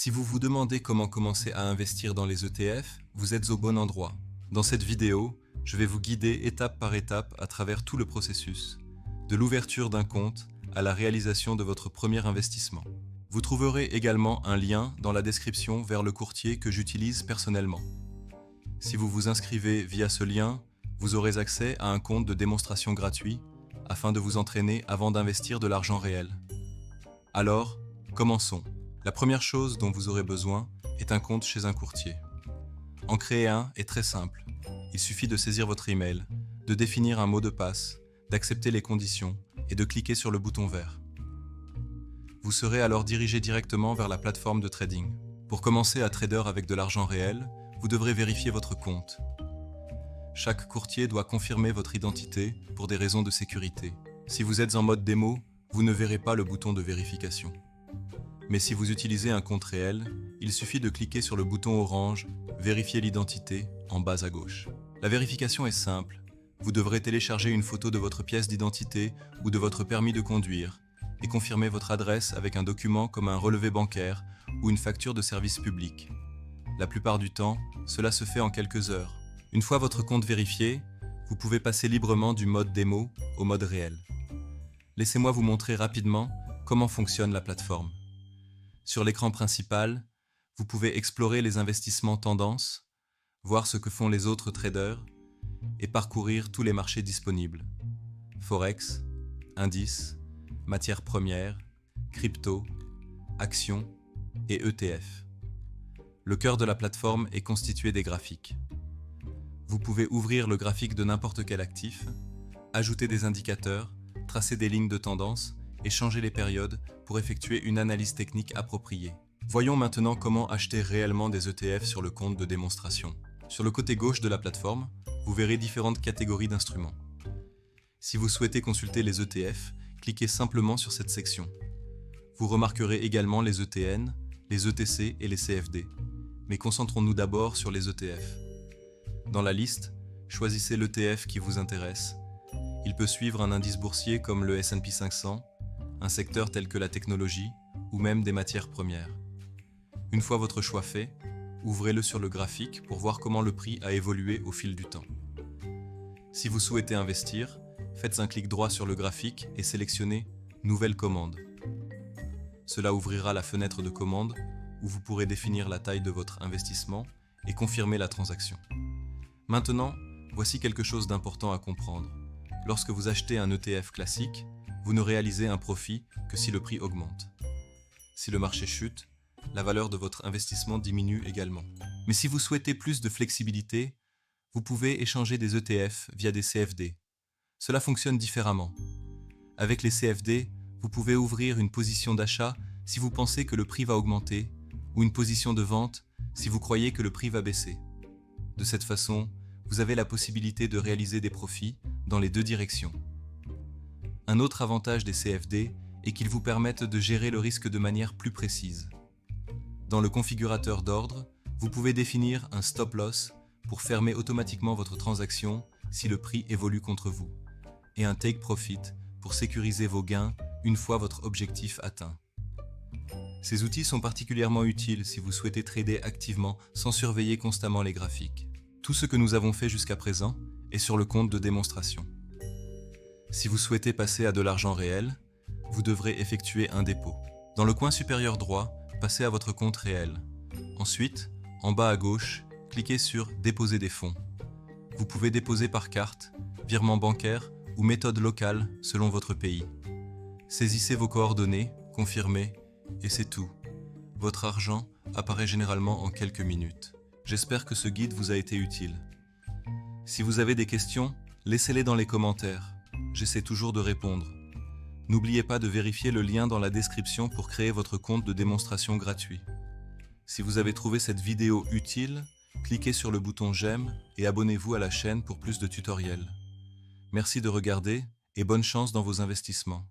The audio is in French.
Si vous vous demandez comment commencer à investir dans les ETF, vous êtes au bon endroit. Dans cette vidéo, je vais vous guider étape par étape à travers tout le processus, de l'ouverture d'un compte à la réalisation de votre premier investissement. Vous trouverez également un lien dans la description vers le courtier que j'utilise personnellement. Si vous vous inscrivez via ce lien, vous aurez accès à un compte de démonstration gratuit afin de vous entraîner avant d'investir de l'argent réel. Alors, commençons. La première chose dont vous aurez besoin est un compte chez un courtier. En créer un est très simple. Il suffit de saisir votre email, de définir un mot de passe, d'accepter les conditions et de cliquer sur le bouton vert. Vous serez alors dirigé directement vers la plateforme de trading. Pour commencer à trader avec de l'argent réel, vous devrez vérifier votre compte. Chaque courtier doit confirmer votre identité pour des raisons de sécurité. Si vous êtes en mode démo, vous ne verrez pas le bouton de vérification. Mais si vous utilisez un compte réel, il suffit de cliquer sur le bouton orange « Vérifier l'identité » en bas à gauche. La vérification est simple. Vous devrez télécharger une photo de votre pièce d'identité ou de votre permis de conduire et confirmer votre adresse avec un document comme un relevé bancaire ou une facture de service public. La plupart du temps, cela se fait en quelques heures. Une fois votre compte vérifié, vous pouvez passer librement du mode démo au mode réel. Laissez-moi vous montrer rapidement comment fonctionne la plateforme. Sur l'écran principal, vous pouvez explorer les investissements tendances, voir ce que font les autres traders et parcourir tous les marchés disponibles. Forex, indices, matières premières, crypto, actions et ETF. Le cœur de la plateforme est constitué des graphiques. Vous pouvez ouvrir le graphique de n'importe quel actif, ajouter des indicateurs, tracer des lignes de tendance et changer les périodes pour effectuer une analyse technique appropriée. Voyons maintenant comment acheter réellement des ETF sur le compte de démonstration. Sur le côté gauche de la plateforme, vous verrez différentes catégories d'instruments. Si vous souhaitez consulter les ETF, cliquez simplement sur cette section. Vous remarquerez également les ETN, les ETC et les CFD. Mais concentrons-nous d'abord sur les ETF. Dans la liste, choisissez l'ETF qui vous intéresse. Il peut suivre un indice boursier comme le S&P 500, un secteur tel que la technologie ou même des matières premières. Une fois votre choix fait, ouvrez-le sur le graphique pour voir comment le prix a évolué au fil du temps. Si vous souhaitez investir, faites un clic droit sur le graphique et sélectionnez « Nouvelle commande ». Cela ouvrira la fenêtre de commande où vous pourrez définir la taille de votre investissement et confirmer la transaction. Maintenant, voici quelque chose d'important à comprendre. Lorsque vous achetez un ETF classique, vous ne réalisez un profit que si le prix augmente. Si le marché chute, la valeur de votre investissement diminue également. Mais si vous souhaitez plus de flexibilité, vous pouvez échanger des ETF via des CFD. Cela fonctionne différemment. Avec les CFD, vous pouvez ouvrir une position d'achat si vous pensez que le prix va augmenter ou une position de vente si vous croyez que le prix va baisser. De cette façon, vous avez la possibilité de réaliser des profits dans les deux directions. Un autre avantage des CFD est qu'ils vous permettent de gérer le risque de manière plus précise. Dans le configurateur d'ordre, vous pouvez définir un stop loss pour fermer automatiquement votre transaction si le prix évolue contre vous, et un take profit pour sécuriser vos gains une fois votre objectif atteint. Ces outils sont particulièrement utiles si vous souhaitez trader activement sans surveiller constamment les graphiques. Tout ce que nous avons fait jusqu'à présent est sur le compte de démonstration. Si vous souhaitez passer à de l'argent réel, vous devrez effectuer un dépôt. Dans le coin supérieur droit, passez à votre compte réel. Ensuite, en bas à gauche, cliquez sur « Déposer des fonds ». Vous pouvez déposer par carte, virement bancaire ou méthode locale selon votre pays. Saisissez vos coordonnées, confirmez, et c'est tout. Votre argent apparaît généralement en quelques minutes. J'espère que ce guide vous a été utile. Si vous avez des questions, laissez-les dans les commentaires. J'essaie toujours de répondre. N'oubliez pas de vérifier le lien dans la description pour créer votre compte de démonstration gratuit. Si vous avez trouvé cette vidéo utile, cliquez sur le bouton j'aime et abonnez-vous à la chaîne pour plus de tutoriels. Merci de regarder et bonne chance dans vos investissements.